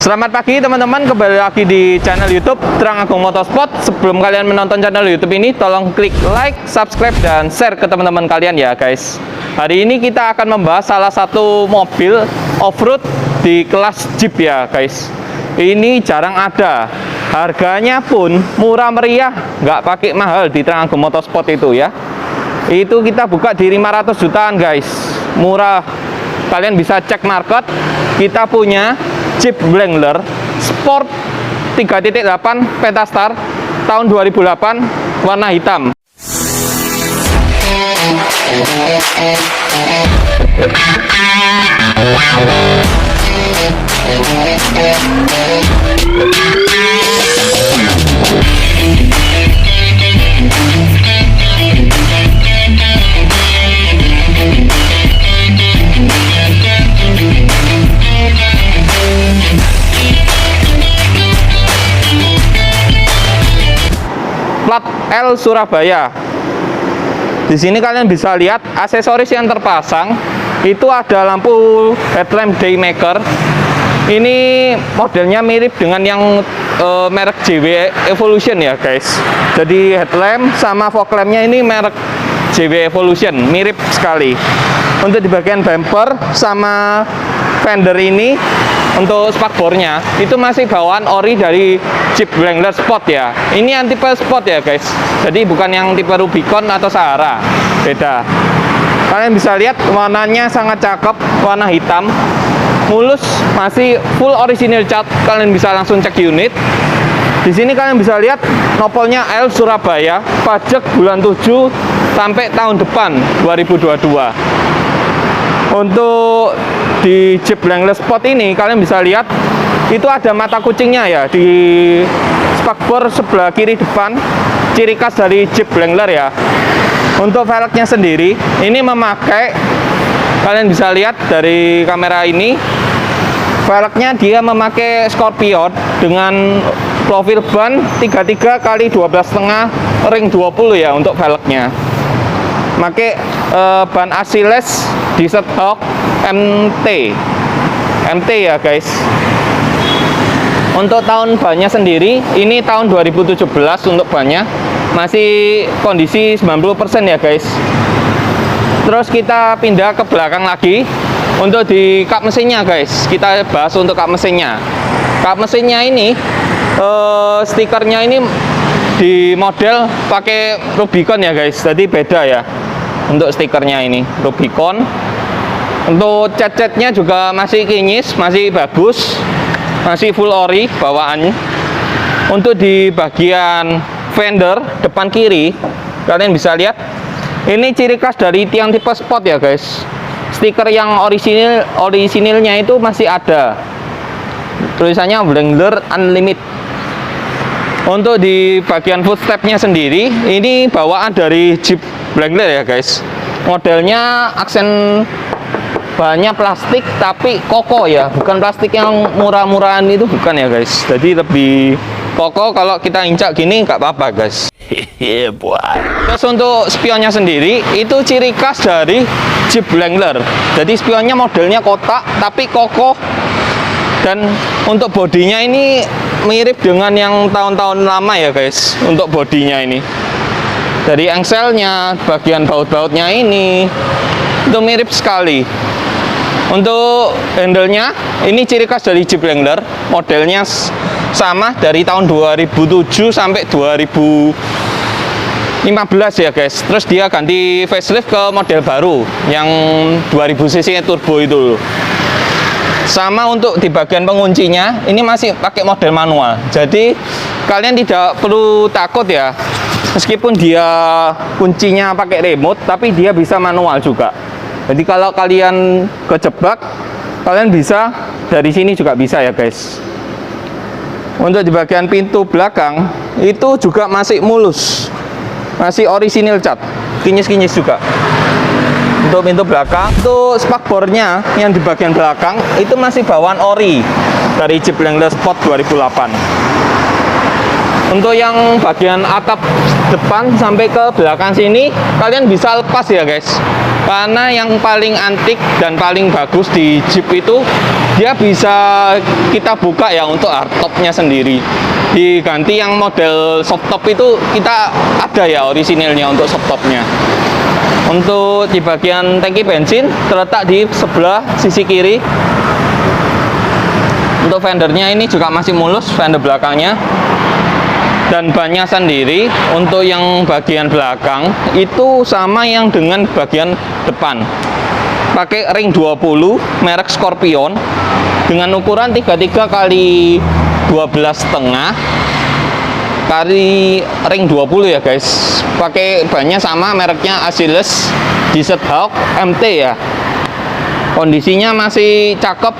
Selamat pagi teman-teman, kembali lagi di channel YouTube Terang Agung Motorsport. Sebelum kalian menonton channel YouTube ini, tolong klik like, subscribe, dan share ke teman-teman kalian ya guys. Hari ini kita akan membahas salah satu mobil off-road di kelas Jeep ya guys. Ini jarang ada, harganya pun murah meriah, nggak pakai mahal di Terang Agung Motorsport itu ya. Itu kita buka di 500 jutaan guys, murah. Kalian bisa cek market, kita punya Jeep Wrangler Sport 3.8 Pentastar tahun 2008 warna hitam. Plat L Surabaya. Di sini kalian bisa lihat aksesoris yang terpasang itu ada lampu headlamp daymaker. Ini modelnya mirip dengan yang merek JW Evolution ya guys. Jadi headlamp sama fog lampnya ini merek JW Evolution, mirip sekali. Untuk di bagian bumper sama fender ini, untuk spakbornya itu masih bawaan ori dari Jeep Wrangler Sport ya. Ini yang tipe Sport ya guys. Jadi bukan yang tipe Rubicon atau Sahara, beda. Kalian bisa lihat warnanya sangat cakep, warna hitam, mulus, masih full original cat. Kalian bisa langsung cek unit. Di sini kalian bisa lihat nopolnya L Surabaya, pajak bulan 7 sampai tahun depan 2022. Untuk di Jeep Wrangler Sport ini kalian bisa lihat itu ada mata kucingnya ya di spakbor sebelah kiri depan, ciri khas dari Jeep Wrangler ya. Untuk velgnya sendiri ini memakai, kalian bisa lihat dari kamera ini, velgnya dia memakai Scorpion dengan profil ban 33 x 12,5 ring 20 ya untuk velgnya. Pakai ban Achilles Desert Hawk MT ya guys. Untuk tahun bannya sendiri ini tahun 2017 untuk bannya masih kondisi 90% ya guys. Terus kita pindah ke belakang lagi. Untuk di kap mesinnya guys, kita bahas untuk kap mesinnya. Kap mesinnya ini stikernya ini di model pakai Rubicon ya guys, jadi beda ya. Untuk stikernya ini Rubicon. Untuk cat-catnya juga masih kinyis, masih bagus, masih full ori bawaan. Untuk di bagian fender depan kiri kalian bisa lihat ini ciri khas dari tiang tipe Sport ya guys. Stiker yang orisinilnya itu masih ada, tulisannya Wrangler Unlimited. Untuk di bagian footstepnya sendiri ini bawaan dari Jeep Wrangler ya guys. Modelnya aksen bahannya plastik tapi kokoh ya, bukan plastik yang murah-murahan itu, bukan ya guys. Jadi lebih kokoh, kalau kita injak gini nggak apa-apa guys. Terus untuk spionnya sendiri itu ciri khas dari Jeep Wrangler. Jadi spionnya modelnya kotak tapi kokoh. Dan untuk bodinya ini mirip dengan yang tahun-tahun lama ya guys. Untuk bodinya ini dari engselnya, bagian baut-bautnya ini itu mirip sekali. Untuk handle-nya ini ciri khas dari Jeep Wrangler, modelnya sama dari tahun 2007 sampai 2015 ya guys. Terus dia ganti facelift ke model baru yang 2000 cc turbo itu. Sama untuk di bagian penguncinya ini masih pakai model manual. Jadi kalian tidak perlu takut ya. Meskipun dia kuncinya pakai remote, tapi dia bisa manual juga. Jadi kalau kalian kejebak, kalian bisa dari sini juga bisa ya guys. Untuk di bagian pintu belakang itu juga masih mulus, masih orisinil cat, kinyis-kinyis juga. Untuk pintu belakang, untuk spakbornya yang di bagian belakang itu masih bawaan ori dari Jeep Wrangler Sport 2008. Untuk yang bagian atap depan sampai ke belakang sini kalian bisa lepas ya guys, karena yang paling antik dan paling bagus di Jeep itu dia bisa kita buka ya untuk hardtopnya sendiri. Diganti yang model softtop itu kita ada ya orisinilnya untuk softtopnya. Untuk di bagian tangki bensin terletak di sebelah sisi kiri. Untuk fendernya ini juga masih mulus, fender belakangnya. Dan bannya sendiri untuk yang bagian belakang itu sama yang dengan bagian depan. Pakai ring 20 merek Scorpion dengan ukuran 33 kali 12,5 kali ring 20 ya guys. Pakai bannya sama mereknya Achilles Desert Hawk MT ya. Kondisinya masih cakep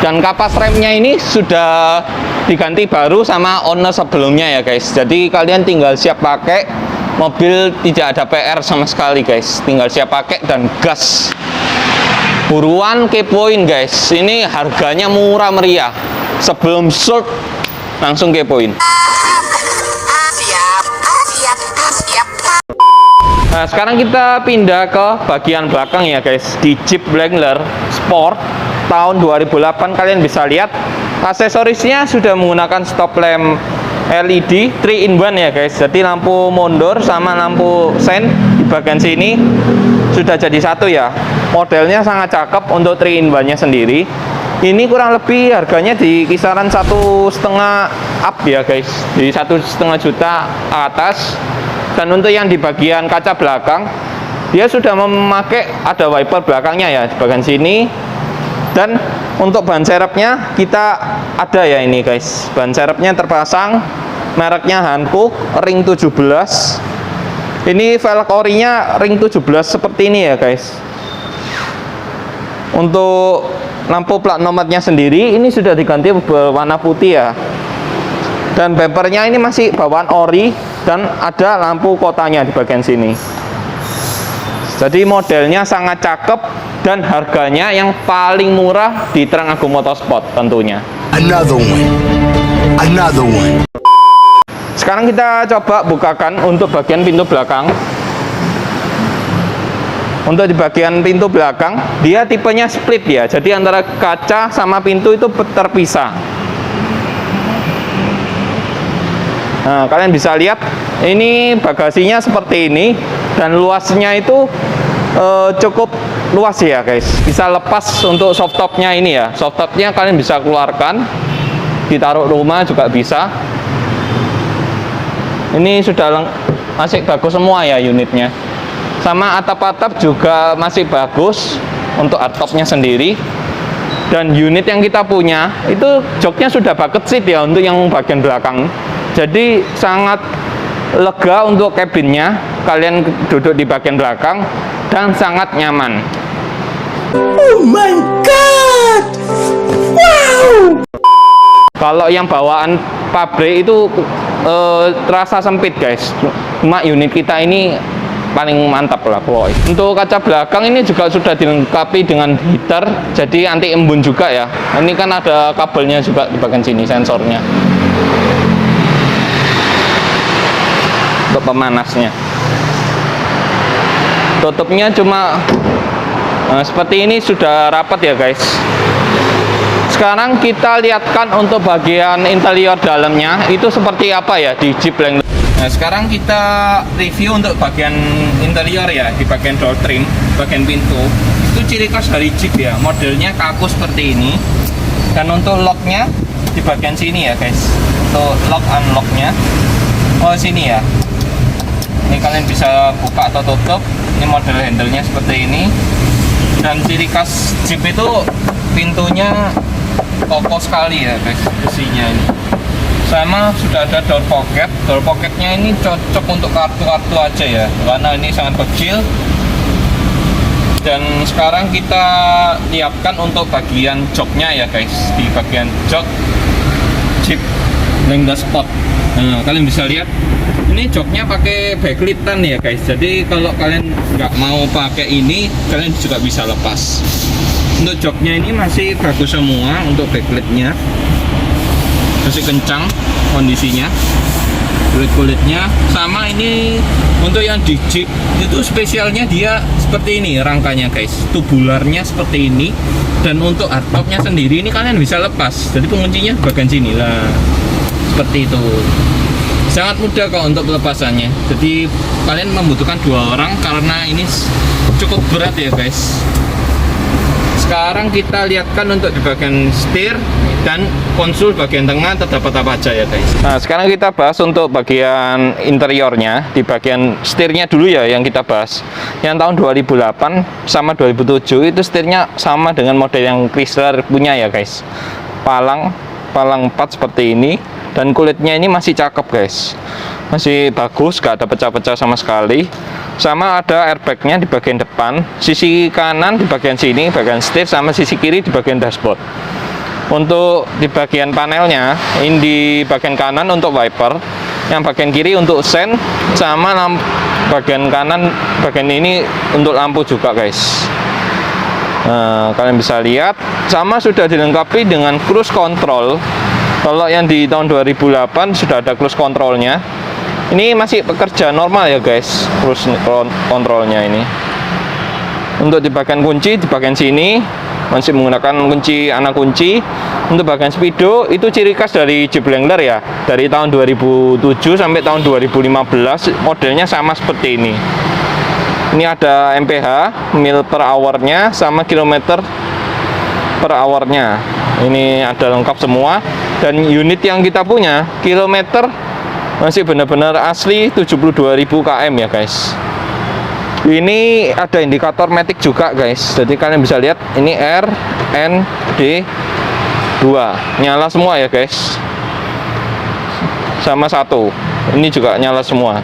dan kapas remnya ini sudah diganti baru sama owner sebelumnya ya guys. Jadi kalian tinggal siap pakai, mobil tidak ada PR sama sekali guys, tinggal siap pakai dan gas. Buruan kepoin guys, ini harganya murah meriah. Sebelum short langsung kepoin. Nah sekarang kita pindah ke bagian belakang ya guys. Di Jeep Wrangler Sport tahun 2008 kalian bisa lihat aksesorisnya sudah menggunakan stop lamp LED 3-in-1 ya guys. Jadi lampu mundur sama lampu sen di bagian sini sudah jadi satu ya. Modelnya sangat cakep untuk 3-in-1-nya sendiri. Ini kurang lebih harganya di kisaran 1,5 up ya guys, di 1,5 juta atas. Dan untuk yang di bagian kaca belakang dia sudah memakai ada wiper belakangnya ya di bagian sini. Dan untuk ban serepnya kita ada ya ini guys, ban serepnya terpasang, mereknya Hankook ring 17. Ini velg orinya ring 17 seperti ini ya guys. Untuk lampu plat nomornya sendiri ini sudah diganti berwarna putih ya. Dan bumpernya ini masih bawaan ori dan ada lampu kotanya di bagian sini. Jadi modelnya sangat cakep dan harganya yang paling murah di Trans Agung Motorsport tentunya. Another one. Sekarang kita coba bukakan untuk bagian pintu belakang. Untuk di bagian pintu belakang dia tipenya split ya, jadi antara kaca sama pintu itu terpisah. Nah kalian bisa lihat ini bagasinya seperti ini dan luasnya itu cukup luas ya guys, bisa lepas untuk softtopnya ini ya. Softtopnya kalian bisa keluarkan, ditaruh rumah juga bisa. Ini sudah masih bagus semua ya unitnya. Sama atap-atap juga masih bagus untuk hardtopnya sendiri. Dan unit yang kita punya itu joknya sudah bucket seat ya untuk yang bagian belakang. Jadi sangat lega untuk cabinnya. Kalian duduk di bagian belakang dan sangat nyaman. Oh my god! Wow! Kalau yang bawaan pabrik itu terasa sempit guys. Cuma unit kita ini paling mantap lah pokoknya. Untuk kaca belakang ini juga sudah dilengkapi dengan heater, jadi anti embun juga ya. Ini kan ada kabelnya juga di bagian sini, sensornya untuk pemanasnya. Tutupnya cuma seperti ini, sudah rapat ya guys. Sekarang kita lihatkan untuk bagian interior dalamnya itu seperti apa ya di Jeep Wrangler. Nah sekarang kita review untuk bagian interior ya, di bagian door trim, bagian pintu. Itu ciri khas dari Jeep ya, modelnya kaku seperti ini. Dan untuk locknya di bagian sini ya guys, untuk lock unlocknya sini ya. Ini kalian bisa buka atau tutup. Ini model handle-nya seperti ini. Dan ciri khas Jeep itu pintunya kokoh sekali ya guys, besinya ini. Sama sudah ada door pocket. Door pocketnya ini cocok untuk kartu-kartu aja ya, karena ini sangat kecil. Dan sekarang kita lihatkan untuk bagian joknya ya guys. Di bagian jok Jeep Wrangler Sport. Nah, kalian bisa lihat ini joknya pakai backlightan ya guys. Jadi kalau kalian nggak mau pakai ini, kalian juga bisa lepas. Untuk joknya ini masih bagus semua untuk backlightnya, masih kencang kondisinya. kulit-kulitnya. Sama ini untuk yang di Jeep itu spesialnya dia seperti ini rangkanya guys, tubularnya seperti ini. Dan untuk hardtopnya sendiri ini kalian bisa lepas, jadi penguncinya di bagian sini lah, seperti itu. Sangat mudah kok untuk pelepasannya, jadi kalian membutuhkan 2 orang karena ini cukup berat ya guys. Sekarang kita lihatkan untuk di bagian setir dan konsol bagian tengah terdapat apa aja ya guys. Nah sekarang kita bahas untuk bagian interiornya. Di bagian setirnya dulu ya yang kita bahas. Yang tahun 2008 sama 2007 itu setirnya sama dengan model yang Chrysler punya ya guys. Palang 4 seperti ini. Dan kulitnya ini masih cakep guys, masih bagus, gak ada pecah-pecah sama sekali. Sama ada airbagnya di bagian depan, sisi kanan di bagian sini, bagian setir, sama sisi kiri di bagian dashboard. Untuk di bagian panelnya, ini di bagian kanan untuk wiper, yang bagian kiri untuk sen, sama bagian kanan, bagian ini untuk lampu juga guys. Nah, kalian bisa lihat, sama sudah dilengkapi dengan cruise control. Kalau yang di tahun 2008 sudah ada cruise controlnya. Ini masih bekerja normal ya guys, cruise controlnya ini. Untuk di bagian kunci, di bagian sini masih menggunakan kunci anak kunci. Untuk bagian speedo itu ciri khas dari Jeep Wrangler ya, dari tahun 2007 sampai tahun 2015 modelnya sama seperti ini. Ini ada mph, mil per hour-nya, sama kilometer per hour-nya. Ini ada lengkap semua. Dan unit yang kita punya, kilometer masih benar-benar asli 72.000 km ya guys. Ini ada indikator matic juga guys, jadi kalian bisa lihat ini R, N, D 2 nyala semua ya guys. Sama 1 ini juga nyala semua.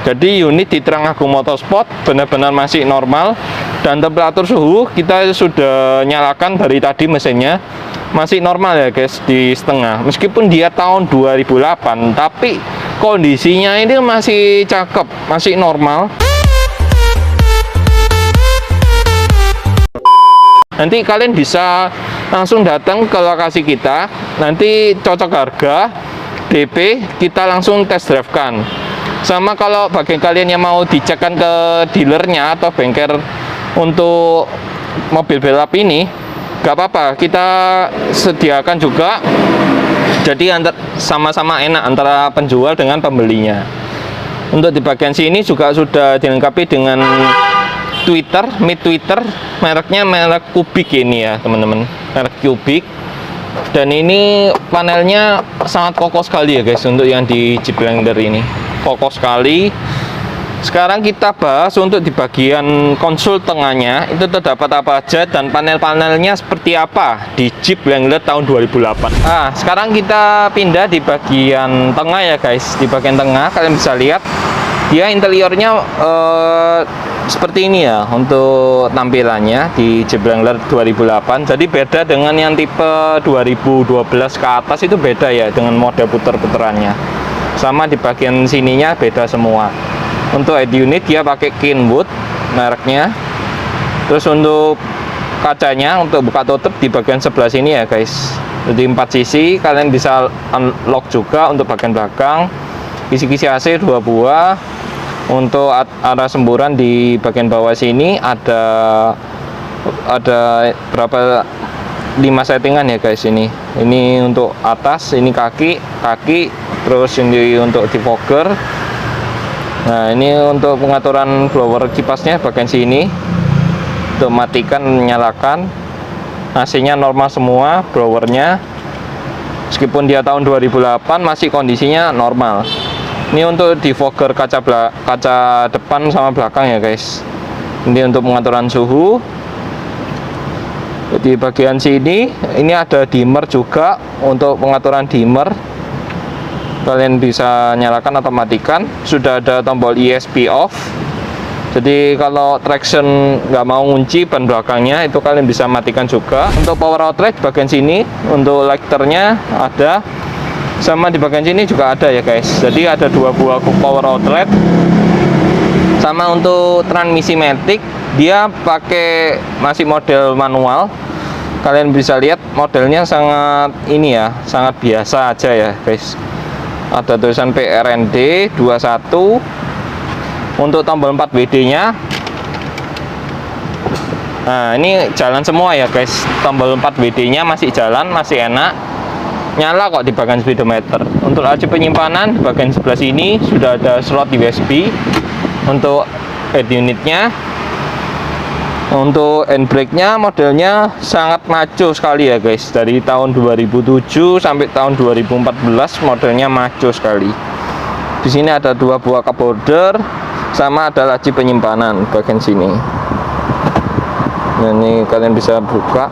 Jadi unit di Terang Agung Motorsport benar-benar masih normal. Dan temperatur suhu kita sudah nyalakan dari tadi mesinnya, masih normal ya guys, di setengah. Meskipun dia tahun 2008 tapi kondisinya ini masih cakep, masih normal. Nanti kalian bisa langsung datang ke lokasi kita, nanti cocok harga, DP, kita langsung test drive kan. Sama kalau bagi kalian yang mau dicekkan ke dealernya atau bengkel untuk mobil balap ini, gak apa-apa, kita sediakan juga. Jadi sama-sama enak antara penjual dengan pembelinya. Untuk di bagian sini juga sudah dilengkapi dengan tweeter, mid tweeter, mereknya merek Kubik ini ya teman-teman, merek Kubik. Dan ini panelnya sangat kokoh sekali ya guys, untuk yang di Jeep Wrangler ini kokoh sekali. Sekarang kita bahas untuk di bagian konsol tengahnya, itu terdapat apa aja dan panel-panelnya seperti apa di Jeep Wrangler tahun 2008. Nah, sekarang kita pindah di bagian tengah ya guys. Di bagian tengah kalian bisa lihat dia interiornya seperti ini ya untuk tampilannya di Jeep Wrangler 2008. Jadi beda dengan yang tipe 2012 ke atas, itu beda ya dengan model puter-puterannya. Sama di bagian sininya beda semua. Untuk head unit dia pakai Kenwood mereknya. Terus untuk kacanya untuk buka tutup di bagian sebelah sini ya guys. Jadi 4 sisi, kalian bisa unlock juga untuk bagian belakang. Kisi-kisi AC 2 buah. Untuk arah semburan di bagian bawah sini ada berapa, 5 settingan ya guys ini. Ini untuk atas, ini kaki, terus ini untuk defogger. Nah, ini untuk pengaturan blower kipasnya bagian sini. Untuk matikan, menyalakan. AC-nya normal semua, blowernya. Meskipun dia tahun 2008 masih kondisinya normal. Ini untuk defogger kaca depan sama belakang ya guys. Ini untuk pengaturan suhu. Di bagian sini ini ada dimmer juga untuk pengaturan dimmer. Kalian bisa nyalakan atau matikan. Sudah ada tombol ESP off. Jadi kalau traction nggak mau ngunci ban belakangnya, itu kalian bisa matikan juga. Untuk power outlet bagian sini, untuk lighternya ada. Sama di bagian sini juga ada ya guys. Jadi ada 2 buah power outlet. Sama untuk transmisi matic, dia pakai masih model manual. Kalian bisa lihat modelnya sangat ini ya, sangat biasa aja ya guys. ada tulisan PRND 21. Untuk tombol 4 WD-nya, nah ini jalan semua ya guys. Tombol 4 WD-nya masih jalan, masih enak, nyala kok di bagian speedometer. Untuk laci penyimpanan di bagian sebelah sini sudah ada slot USB untuk head unitnya. Untuk handbrake-nya modelnya sangat maco sekali ya guys. Dari tahun 2007 sampai tahun 2014 modelnya maco sekali. Di sini ada 2 buah cup holder sama ada laci penyimpanan bagian sini. Nah, ini kalian bisa buka.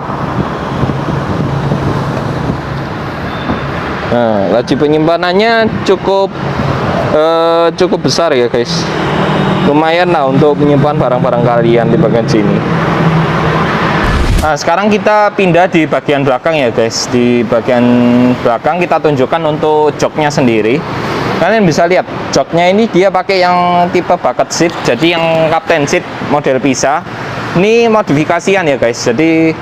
Nah, laci penyimpanannya cukup besar ya guys. Lumayan lah untuk menyimpan barang-barang kalian di bagian sini. Nah, sekarang kita pindah di bagian belakang ya guys. Di bagian belakang kita tunjukkan untuk joknya sendiri. Kalian bisa lihat joknya ini dia pakai yang tipe bucket seat, jadi yang captain seat model pisah. Ini modifikasian ya guys. Jadi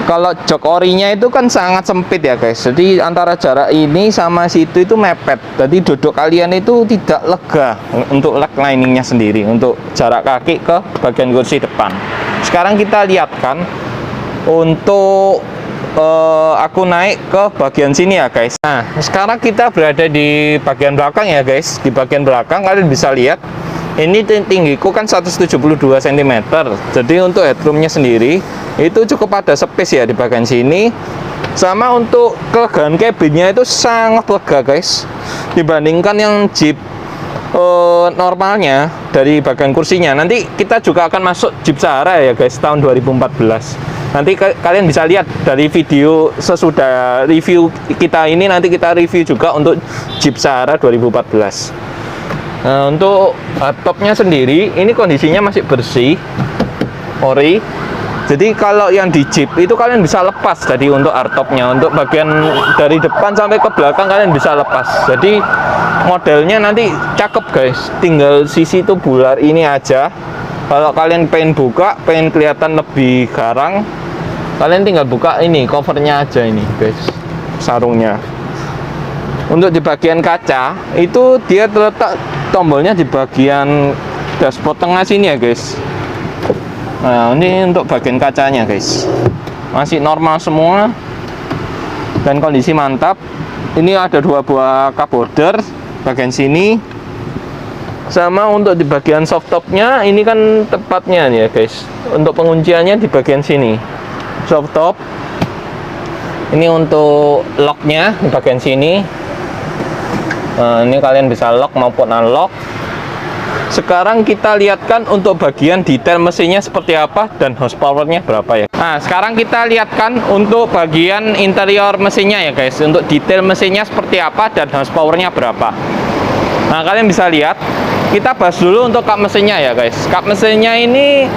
kalau jok orinya itu kan sangat sempit ya guys. Jadi antara jarak ini sama situ itu mepet. Jadi duduk kalian itu tidak lega untuk leg liningnya sendiri, untuk jarak kaki ke bagian kursi depan. Sekarang kita lihatkan untuk aku naik ke bagian sini ya guys. Nah, sekarang kita berada di bagian belakang ya guys. Di bagian belakang kalian bisa lihat ini tinggiku kan 172 cm. Jadi untuk headroomnya sendiri itu cukup ada space ya di bagian sini. Sama untuk kelegaan cabinnya itu sangat lega guys, dibandingkan yang Jeep normalnya. Dari bagian kursinya nanti kita juga akan masuk Jeep Sahara ya guys tahun 2014. Nanti kalian bisa lihat dari video sesudah review kita ini, nanti kita review juga untuk Jeep Sahara 2014. Nah, untuk hardtopnya sendiri ini kondisinya masih bersih, ori. Jadi kalau yang di Jeep itu kalian bisa lepas. Jadi untuk hardtopnya, untuk bagian dari depan sampai ke belakang kalian bisa lepas. Jadi modelnya nanti cakep guys. Tinggal sisi tubular ini aja. Kalau kalian pengen buka, pengen kelihatan lebih garang, kalian tinggal buka ini covernya aja ini guys, sarungnya. Untuk di bagian kaca itu dia terletak tombolnya di bagian dashboard tengah sini ya guys. Nah, ini untuk bagian kacanya guys, masih normal semua dan kondisi mantap. Ini ada 2 buah cup holder bagian sini. Sama untuk di bagian soft topnya ini kan tempatnya nih ya guys. Untuk pengunciannya di bagian sini soft top. Ini untuk locknya di bagian sini. Nah, ini kalian bisa lock maupun unlock. Sekarang kita lihatkan untuk bagian detail mesinnya seperti apa dan horsepowernya berapa ya. Nah, sekarang kita lihatkan untuk bagian interior mesinnya ya guys. Untuk detail mesinnya seperti apa dan horsepowernya berapa. Nah, kalian bisa lihat. Kita bahas dulu untuk kap mesinnya ya guys. Kap mesinnya ini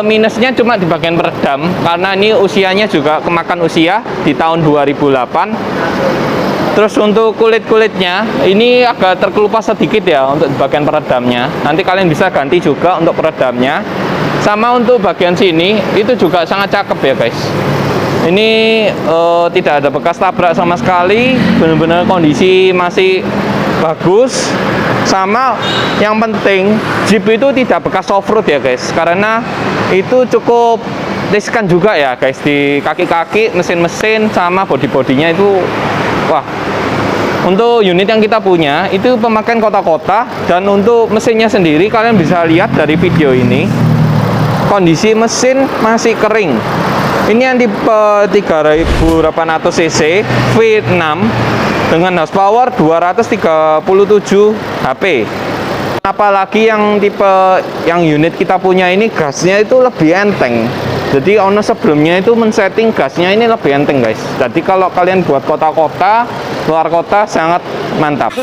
minusnya cuma di bagian peredam, karena ini usianya juga kemakan usia di tahun 2008. Terus untuk kulit-kulitnya ini agak terkelupas sedikit ya untuk di bagian peredamnya. Nanti kalian bisa ganti juga untuk peredamnya. Sama untuk bagian sini itu juga sangat cakep ya guys. Ini tidak ada bekas tabrak sama sekali, benar-benar kondisi masih bagus. Sama yang penting Jeep itu tidak bekas off-road ya guys, karena itu cukup riskan juga ya guys. Di kaki-kaki, mesin-mesin sama body-bodinya itu wah. Untuk unit yang kita punya itu pemakaian kota-kota. Dan untuk mesinnya sendiri kalian bisa lihat dari video ini, kondisi mesin masih kering. Ini yang tipe 3800 cc V6 dengan horsepower 237 HP. Apalagi yang tipe yang unit kita punya ini gasnya itu lebih enteng. Jadi owner sebelumnya itu men-setting gasnya ini lebih enteng guys. Jadi kalau kalian buat kota-kota, luar kota sangat mantap.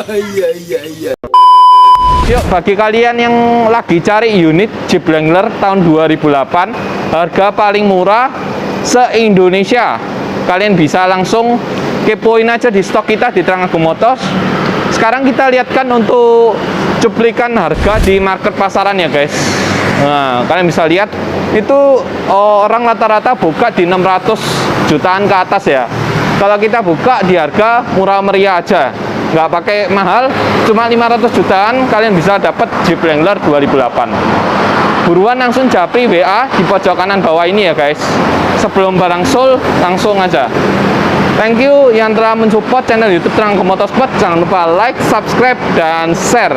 Yuk, bagi kalian yang lagi cari unit Jeep Wrangler tahun 2008 harga paling murah se-Indonesia, kalian bisa langsung kepoin aja di stok kita di Trenggalek Motors. Sekarang kita lihatkan untuk cuplikan harga di market pasaran ya guys. Nah, kalian bisa lihat itu orang rata-rata buka di 600 jutaan ke atas ya. Kalau kita buka di harga murah meriah aja nggak pakai mahal, cuma 500 jutaan kalian bisa dapat Jeep Wrangler 2008. Buruan langsung japri WA di pojok kanan bawah ini ya guys. Sebelum barang sold langsung aja. Thank you yang telah mensupport channel YouTube Terang Motorsport. Jangan lupa like, subscribe, dan share.